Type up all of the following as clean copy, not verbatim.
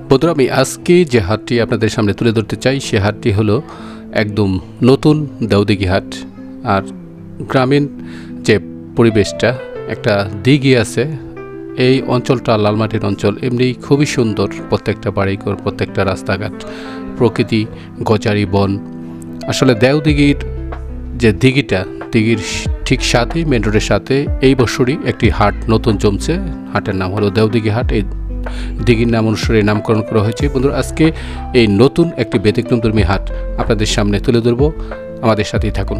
বন্ধুরা, আমি আজকে যে হাটটি আপনাদের সামনে তুলে ধরতে চাই সে হাটটি হলো একদম নতুন দেওদিঘি হাট। আর গ্রামীণ যে পরিবেশটা, একটা দিঘি আছে, এই অঞ্চলটা লালমাটির অঞ্চল, এমনি খুবই সুন্দর। প্রত্যেকটা বাড়িঘর, প্রত্যেকটা রাস্তাঘাট, প্রকৃতি, গজারি বন। আসলে দেওদিঘির যে দিঘিটা, দিঘির ঠিক সাথেই, মেন রোডের সাথে এই বছরই একটি হাট নতুন জমছে। হাটের নাম হলো দেওদিঘি হাট। এই দিঘির নাম অনুসারে নামকরণ করা হয়েছে। বন্ধুরা, আজকে এই নতুন একটি ব্যতিক্রমধর্মী হাট আপনাদের সামনে তুলে ধরব। আমাদের সাথেই থাকুন।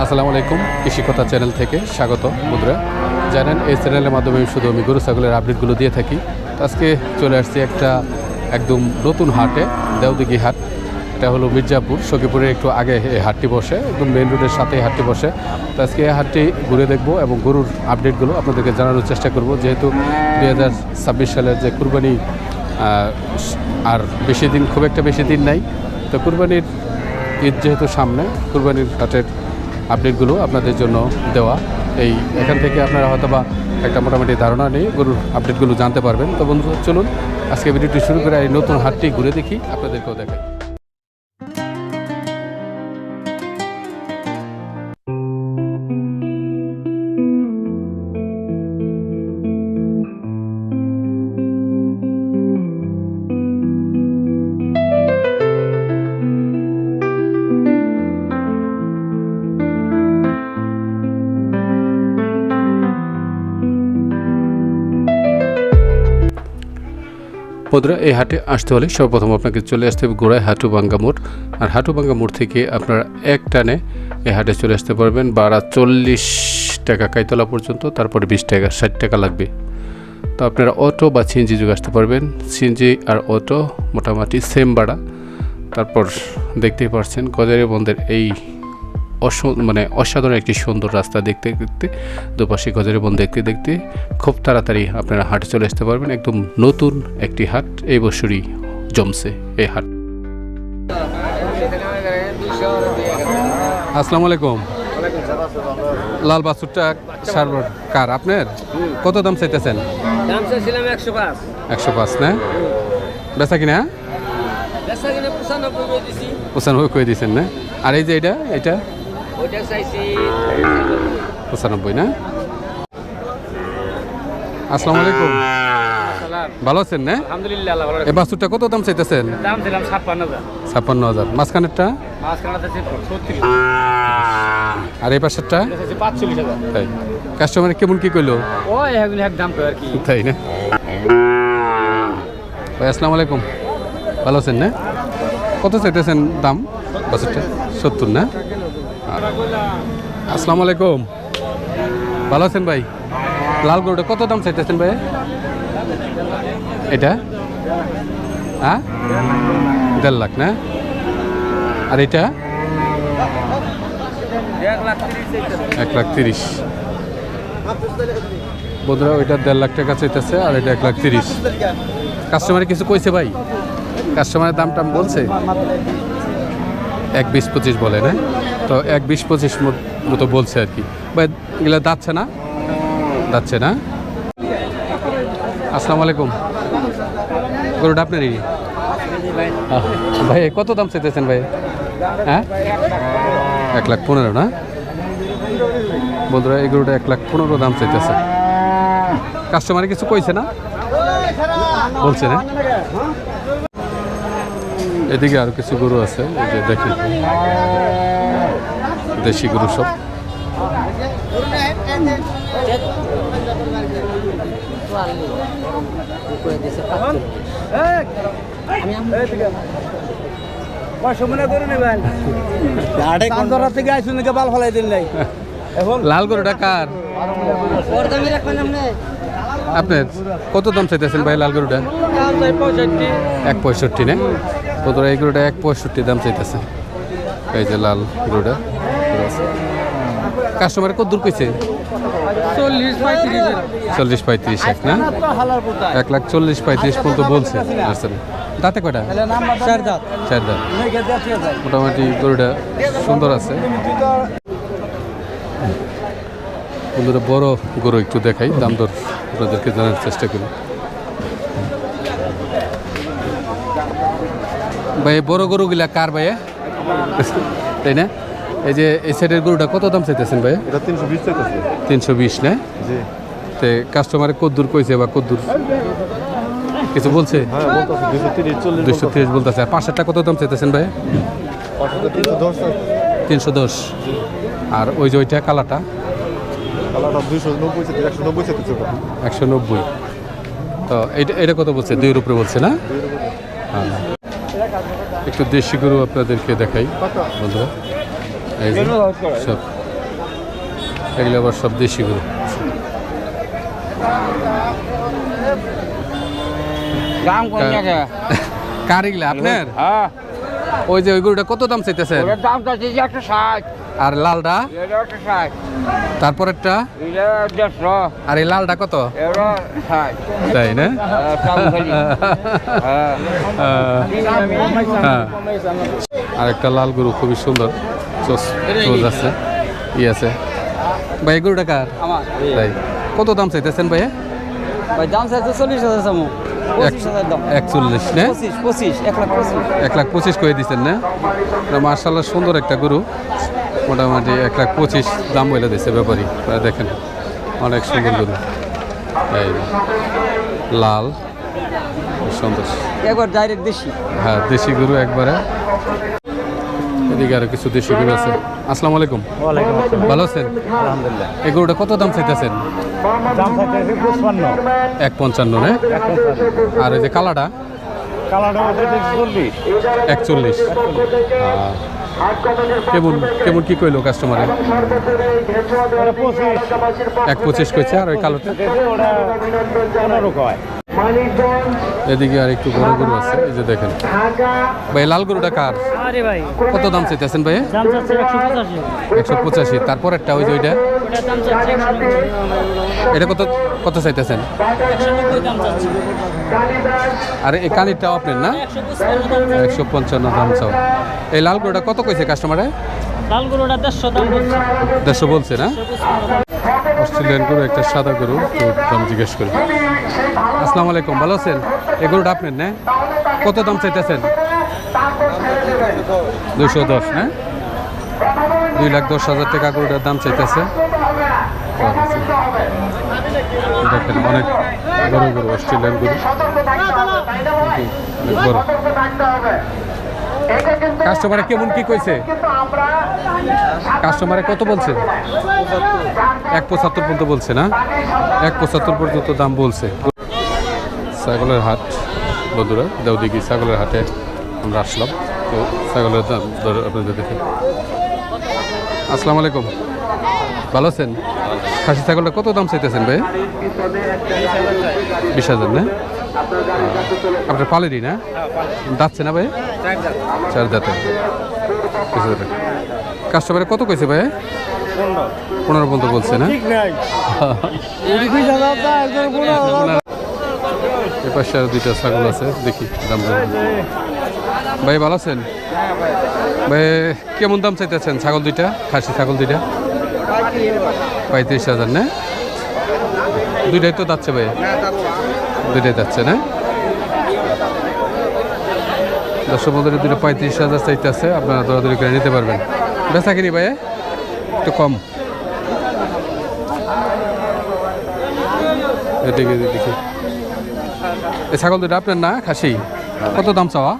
আসসালামু আলাইকুম, কৃষিকথা চ্যানেল থেকে স্বাগত। বন্ধুরা জানেন, এই চ্যানেলের মাধ্যমে শুধু আমি গরু ছাগলের আপডেটগুলো দিয়ে থাকি। আজকে চলে আসছি একটা একদম নতুন হাটে, দেওদিঘি হাট। এটা হলো মির্জাপুর, সখীপুরের একটু আগে এই হাটটি বসে, একদম মেন রোডের সাথেই হাটটি বসে। তো আজকে এই হাটটি ঘুরে দেখব এবং গরুর আপডেটগুলো আপনাদেরকে জানানোর চেষ্টা করব। যেহেতু 2026 সালের যে কুরবানি আর বেশি দিন, খুব একটা বেশি দিন নাই, তো কুরবানির ঈদ যেহেতু সামনে, কুরবানির হাটের আপডেটগুলো আপনাদের জন্য দেওয়া। এখান থেকে আপনারা হয়তো বা একটা মোটামুটি ধারণা নেই, গরুর আপডেটগুলো জানতে পারবেন। তো বন্ধুরা, চলুন আজকে ভিডিওটি শুরু করে এই নতুন হাটটি ঘুরে দেখি, আপনাদেরকেও দেখাই। বন্ধুরা, এই হাটে আসতে হলে সর্বপ্রথম আপনাকে চলে আসতে হবে গোড়ায় হাটুভাঙ্গা মোড়। আর হাটুভাঙ্গা মোড় থেকে আপনারা এক টানে এই হাটে চলে আসতে পারবেন। ভাড়া 40 টাকা কাইতলা পর্যন্ত, তারপরে 20 টাকা, 60 টাকা লাগবে। তো আপনারা অটো বা সিএনজি যুগে আসতে পারবেন। সিএনজি আর অটো মোটামুটি সেম ভাড়া। তারপর দেখতেই পাচ্ছেন গজারি বন্ধের এই অসাধারণ একটি সুন্দর রাস্তা দেখতে দেখতে, দুপাশে গজারি বন দেখতে দেখতে খুব তাড়াতাড়ি আপনারা হাটে চলে আসতে পারবেন। একদম নতুন একটি হাট এই বছরই জমছে এই হাট। আসসালামু আলাইকুম। লাল বাছুরটা সারবার কার আপনার? কত দাম চাইতেছেন? দাম চাইছিলাম 105। 105 না? বেচা কিনা? বেচা কিনা 95 কই দিছি। 95 কই দিয়েছেন না? আর এই যে এটা ওইটা চাইছি 95 না? আসসালামু আলাইকুম। সালাম। ভালো আছেন না? আলহামদুলিল্লাহ, আল্লাহ ভালো এই বাছুরটা কত দাম চাইতেছেন? দাম দিলাম 55000। 56,000। মাঝখানেরটা? মাঝখানে চাইছি 36। আর এই পাশেরটা? এটা চাইছি 45000। তাই? কাস্টমার কেমন কি কইলো? ওই এগুলো এক দাম কই আর কি। তাই না? ভাই আসসালামু আলাইকুম, ভালো আছেন না? কত চাইতেছেন দাম বাছুরটা? 70 না? আসসালামু আলাইকুম, ভালো আছেন ভাই? লাল গরুটা কত দাম চাইতেছেন ভাই? এটা 1.5 লাখ না? আর এটা 1,30,000। বন্ধুরা, ওইটা 1.5 লাখ টাকা চাইতেছে, আর এটা 1,30,000। কাস্টমারে কিছু কইছে ভাই? কাস্টমারের দাম টাম বলছে? 1,20,25 বলে না? তো 1,20,25 মতো বলছে আর কি ভাই। এগুলো যাচ্ছে না? যাচ্ছে না? আসসালামু আলাইকুম। গরুটা আপনারই? ভাই কত দাম চাইতেছেন ভাই? 1,15,000 না? বন্ধুরা, এই গরুটা 1,15,000 দাম চাইতেছে। কাস্টমারে কিছু কইছে না? বলছে না? এদিকে আরো কিছু গরু আছে, এই যে দেখেন, দেশি গরু সব। লাল গরুটা কার? আপনার কত দাম চাইতেছেন ভাই লাল গরুটা? 1,65 না? বন্ধুরা, এই গরুটা 1,65 দাম চাইতেছে। এই যে লাল গরুটা। কাস্টমার কত দূর কইছে? 40-35 না? 1,40,35 পর্যন্ত বলছে। আচ্ছা, দাঁতে কয়টা? 4 দাঁত। 4 দাঁত। মোটামুটি গরুটা সুন্দর আছে। বন্ধুরা বড় গরু একটু দেখাই, দাম দর আপনাদেরকে জানার চেষ্টা করি। ভাই বড় গরুগুলা কার ভাই? তাই না? এই যে এই সাইডের গরুটা কত দাম চাইতেছেন ভাই? এটা 320 চাইতেছে। 320 না? জি। তে কাস্টমারে কদ্দূর কইছে বা কদ্দূর কিছু বলছে? হ্যাঁ বলতাছে 230 40 230 বলতেছে। আর পাশেরটা কত দাম চাইতেছেন ভাই? 310 310। আর ওই যে ওইটা কালাটা কালাটা 290 চাইতে 190 চাইতেছে ওটা। 190। তো এটা কত বলছে? 2 উপরে বলছে না? হ্যাঁ। একটু দেশি গরু আপনাদেরকে দেখাই বন্ধুরা। এই যে সব এগুলো আবার সব দেশি গরু। দাম কোন জায়গা? কার এগুলা আপনার? হ্যাঁ, ওই যে ওই গরুটা কত দাম চাইতেছেন? ওটার দাম তো আছে 160, আর লালটা? এটা 160, তারপরেরটা? এটা 150, আর এই লালটা কত? এটা 60। তাই না? হ্যাঁ, হ্যাঁ। আর একটা লাল গরু খুবই সুন্দর, চোজ আছে, আছে। ভাই এই গরুটা কার? আমার তাই কত দাম চাইতেছেন ভাই? ভাই দাম চাইছে 40,000 সামু, 25,000 দাম। 41 না? 25, 1,25,000। 1,25,000 করে দিচ্ছেন না? মার্শাল্লাহ সুন্দর একটা গরু, মোটামুটি 1,25,000 দাম বলে দিচ্ছে ব্যাপারী। দেখেন অনেক সুন্দর গরু, এই লাল সুন্দর। একবার ডাইরেক্ট দেশি। হ্যাঁ দেশি গরু একবারে। এদিকে আরো কিছু দেশি গরু আছে। আসসালামু আলাইকুম। ওয়ালাইকুম আসসালাম। ভালো আছেন? আলহামদুলিল্লাহ। এই গরুটা কত দাম চাইতেছেন? দাম চাইছে 55, 1,55 না? 155। আর ওই যে কালাটা? কালারটা হচ্ছে 40। 41। কেমন কেমন কি কইলো কাস্টমারে? 1,25 কইছে। আর ওই কালোটা? ওটা 15 কয়। এদিকে আর একটু বড় গরু আছে, এই যে দেখেন। ভাই লাল গরুটা কার? আরে ভাই, কত দাম চাইতেছেন ভাই? দাম চাচ্ছে 185। 185। তারপর একটা ওই যে ওইটা? ওটার দাম চাচ্ছে 190। এটা কত কত চাইতেছেন? 190 দাম চাচ্ছে। আর এই কানিরটাও আপনার না? 155 দাম চাও। এই লাল গরুটা কত কইছে কাস্টমারে? লাল গরুটা 150 দাম বলছে। 150 বলছে না? অস্ট্রেলিয়ান গরু, একটা সাদা গরু, তো দাম জিজ্ঞেস করি। আসসালামু আলাইকুম, ভালো আছেন? এই গরুটা আপনার না? কত দাম চাইতেছেন? 210 না? 2,10,000 টাকা গরুটার দাম চাইতেছে। দেখেন অনেক বড় গরু, অস্ট্রেলিয়ান গরু, অনেক বড়। কাস্টমারে কেমন কি কইছে? কাস্টমারে কত বলছে? 1,75 পর্যন্ত বলছে না? 1,75 পর্যন্ত দাম বলছে। ছাগলের হাট বন্ধুরা, দেওদিঘি ছাগলের হাটে আমরা আসলাম। তো ছাগলের দাম দর আপনাদের দেখে। আসসালামু আলাইকুম, ভালো আছেন? খাসি ছাগলটা কত দাম চাইতেছেন ভাই? 20,000 না? আপনার পালেরই না? দাচ্ছে না ভাই? 4 দাঁতে। কাস্টমারে কত কইছে ভাই? 15 পর্যন্ত বলছে না? এ পাশে আর 2টা ছাগল আছে, দেখি দাম ভাই। ভালো আছেন ভাই? কেমন দাম চাইতেছেন ছাগল দুইটা, খাসি ছাগল দুইটা? 35,000 না? দুইটাই তো যাচ্ছে ভাই? দুইটাই যাচ্ছে না? দর্শক বন্ধুরা, দুটো 35,000 চাইতেছে, আপনারা দরাদরি করে নিতে পারবেন। বেচা কিনি ভাই একটু কম। এদিকে দেখি এই ছাগল দুটো আপনার না খাসি? কত দাম চাওয়া?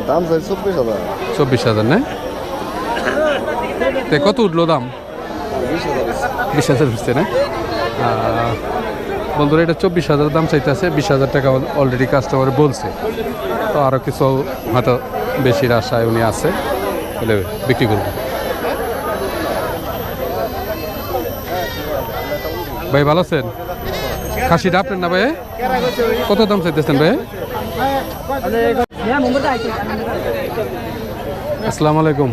দাম চাই 24,000। 24,000 না? কত উঠলো দাম? 20,000 উঠছে না? বন্ধুরা, এটা 24,000 দাম চাইতেছে। 20,000 টাকা অলরেডি কাস্টমার বলছে। তো আরও কিছু হয়তো বেশির আশায় উনি আছে, বলে বিক্রি করব। ভাই ভালো আছেন? খাসিটা আপনার না ভাই? কত দাম চাইতেছেন ভাই? আসসালামু আলাইকুম,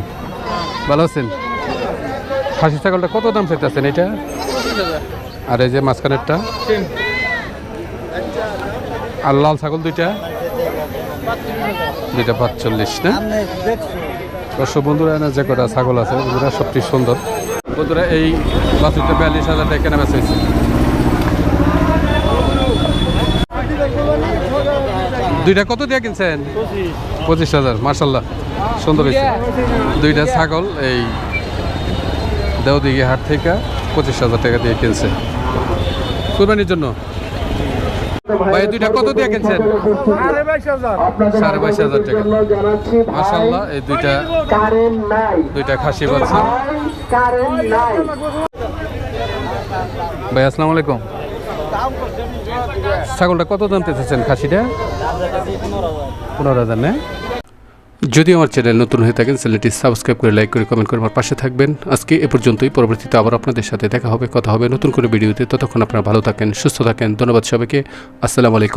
ভালো আছেন? খাসি ছাগলটা কত দাম চাইতেছেন এটা? আর এই যে মাঝখানেরটা? আর লাল ছাগল দুইটা? 45 না? দর্শক বন্ধুরা, যে কটা ছাগল আছে বন্ধুরা সবটি সুন্দর। বন্ধুরা এই বাছুরটা 42,000 টাকা কেনা বেচা হয়েছে। দুইটা কত দিয়ে কিনছেন? 25,000। মার্শাল্লাহ সুন্দর হয়েছে। দুইটা ছাগল এই দেওদিঘি হাট থেকে 25,000 টাকা দিয়ে কিনছে কুরবানির জন্য। ভাই দুইটা কত দিয়ে কিনছেন? 22,500 টাকা। মাশাআল্লাহ এই দুইটা খাসি বাচ্চা। ভাই আসসালামু আলাইকুম। ছাগলটা কত দাম পেয়েছেন খাসিটা? 15,000 না? যদি আমার চ্যানেল নতুন হয়ে থাকেন চ্যানেলটি সাবস্ক্রাইব করে লাইক করে কমেন্ট করে আমার পাশে থাকবেন। আজকে এ পর্যন্তই, পরবর্তীতে আবার আপনাদের সাথে দেখা হবে, কথা হবে নতুন করে ভিডিওতে। ততক্ষণ আপনারা ভালো থাকেন, সুস্থ থাকেন। ধন্যবাদ সবাইকে। আসসালামু আলাইকুম।